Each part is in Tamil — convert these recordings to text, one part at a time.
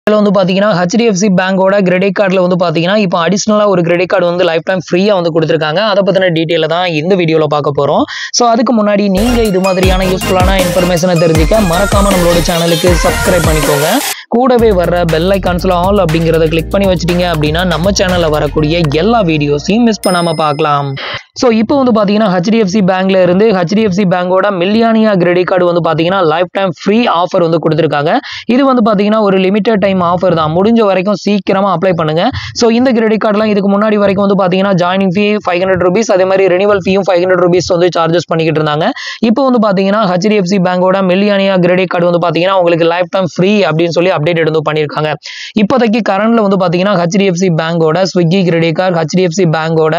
இதுல வந்து பாத்தீங்கன்னா HDFC பேங்கோட கிரெடிட் கார்டுல வந்து பாத்தீங்கன்னா இப்போ அடிஷனலா ஒரு கிரெடிட் கார்டு வந்து லைஃப் டைம் ஃப்ரீயா வந்து கொடுத்திருக்காங்க. அத பத்தின டீடைல தான் இந்த வீடியோல பார்க்க போறோம். சோ அதுக்கு முன்னாடி நீங்க இது மாதிரியான யூஸ்ஃபுல்லான இன்ஃபர்மேஷனை தெரிஞ்சுக்க மறக்காம நம்மளோட சேனலுக்கு சப்ஸ்கிரைப் பண்ணிக்கோங்க. கூடவே வர்ற பெல் ஐகான்ஸ்ல ஆல் அப்படிங்கறத கிளிக் பண்ணி வச்சிட்டீங்க அப்படின்னா நம்ம சேனல்ல வரக்கூடிய எல்லா வீடியோஸையும் மிஸ் பண்ணாம பார்க்கலாம். சோ இப்போ வந்து பாத்தீங்கன்னா HDFC பேங்க்ல இருந்து HDFC பேங்கோட மில்லியானியா கிரெடிட் கார்டு வந்து பாத்தீங்கன்னா லைஃப் டைம் ஃப்ரீ ஆஃபர் வந்து கொடுத்திருக்காங்க. இது வந்து பாத்தீங்கன்னா ஒரு லிமிடெட் டைம் ஆஃபர் தான். முடிஞ்ச வரைக்கும் சீக்கிரமா அப்ளை பண்ணுங்க. சோ இந்த கிரெடிட் கார்டுலாம் இதுக்கு முன்னாடி வரைக்கும் வந்து பாத்தீங்கன்னா ஜாயினிங் ஃபீ 500 rupees, அதே மாதிரி ரெனிவல் ஃபீயும் 500 rupees வந்து சார்ஜஸ் பண்ணிக்கிட்டு இருந்தாங்க. இப்போ வந்து பாத்தீங்கன்னா HDFC பேங்கோட மில்லியானியா கிரெடிட் கார்டு வந்து பாத்தீங்கன்னா உங்களுக்கு லைஃப் டைம் ஃப்ரீ அப்படின்னு சொல்லி அப்டேட் எடுத்து பண்ணிருக்காங்க. இப்போதைக்கு கரண்ட்ல வந்து பாத்தீங்கன்னா HDFC பேங்கோட ஸ்விக்கி கிரெடிட் கார்டு, HDFC பேங்கோட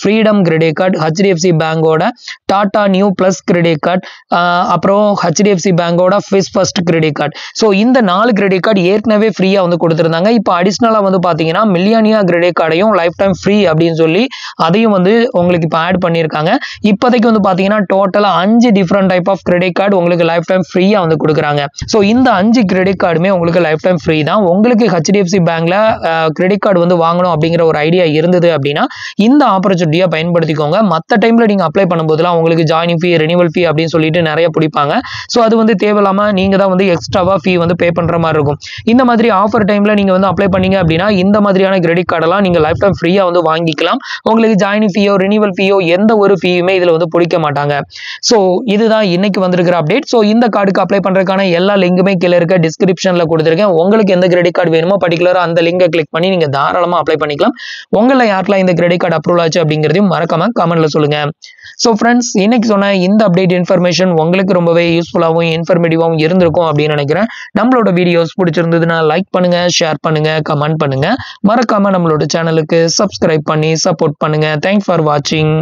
ஃப்ரீடம் கிரெடிட் கார்டு, HDFC பேங்கோட Tata Neu plus credit card, அப்புறம் HDFC பேங்கோட Biz First credit card. So இந்த 4 கிரெடிட் கார்டு ஏற்கனவே ஃப்ரீயா வந்து கொடுத்திருந்தாங்க. இப்போ அடிஷனலா வந்து பாத்தீங்கன்னா மில்லியானியா கிரெடிட் கார்டையும் லைஃப் டைம் ஃப்ரீ அப்படின்னு சொல்லி அதையும் வந்து உங்களுக்கு இப்போ ஆட் பண்ணிருக்காங்க. இப்போதைக்கு வந்து பாத்தீங்கன்னா டோட்டலா 5 different type of credit card உங்களுக்கு லைஃப் டைம் ஃப்ரீயா வந்து கொடுக்குறாங்க. சோ இந்த 5 கிரெடிட் கார்டுமே உங்களுக்கு லைஃப் டைம் ஃப்ரீ தான். உங்களுக்கு HDFC பேங்க்ல கிரெடிட் கார்டு வந்து வாங்கணும் அப்படிங்கிற ஒரு ஐடியா இருந்தது அப்படின்னா இந்த ஆப்பர்ச்சுனிட்டியை பயன்படுத்திக்கோங்க. மற்ற டைம்ல நீங்க அப்ளை பண்ணும்போதுலாம் உங்களுக்கு ஜாயினிங் ஃபீ, ரெனிவல் ஃபீ அப்படின்னு சொல்லிட்டு நிறைய பிடிப்பாங்க. சோ அது வந்து தேவையில்லாம நீங்க தான் வந்து எக்ஸ்ட்ராவா ஃபீ வந்து பே பண்ற மாதிரி இருக்கும். இந்த மாதிரி ஆஃபர் டைம்ல நீங்க வந்து அப்ளை பண்ணீங்க அப்படின்னா இந்த மாதிரியான கிரெடிட் கார்டெல்லாம் நீங்க லைஃப் டைம் ஃப்ரீயா வந்து வாங்கிக்கலாம். உங்களுக்கு ஜாயினிங் ஃபீயோ ரெனிவல் ஃபீயோ எந்த ஒரு ஃபீயுமே இதுல வந்து பிடிக்க மாட்டாங்க. சோ இதுதான் இன்னைக்கு வந்திருக்கிற அப்டேட். சோ இந்த கார்டுக்கு அப்ளை பண்றதுக்கான எல்லா லிங்குமே கீழே இருக்க டிஸ்கிரிப்ஷன்ல கொடுத்திருக்கேன். உங்களுக்கு எந்த கிரெடிட் கார்டு வேணுமோ பர்டிகுலரா அந்த லிங்கை கிளிக் பண்ணி நீங்க தாராளமா அப்ளை பண்ணிக்கலாம். உங்கள யாருக்கெல்லாம் இந்த கிரெடிட் கார்டு அப்ரூவல் ஆச்சு அப்படிங்கிறதையும் மறக்காம கமெண்ட்ல சொல்லுங்க. சோ ஃப்ரெண்ட்ஸ், இன்னைக்கு சொன்ன இந்த அப்டேட் இன்ஃபர்மேஷன் உங்களுக்கு ரொம்பவே யூஸ்ஃபுல்லாகவும் இன்ஃபர்மேட்டிவாகவும் இருந்திருக்கும் அப்படின்னு நினைக்கிறேன். நம்மளோட வீடியோஸ் பிடிச்சிருந்ததுன்னா லைக் பண்ணுங்க, ஷேர் பண்ணுங்க, கமெண்ட் பண்ணுங்க. மறக்காம நம்மளோட சேனலுக்கு சப்ஸ்கிரைப் பண்ணி சப்போர்ட் பண்ணுங்க. தேங்க்ஸ் ஃபார் வாட்சிங்.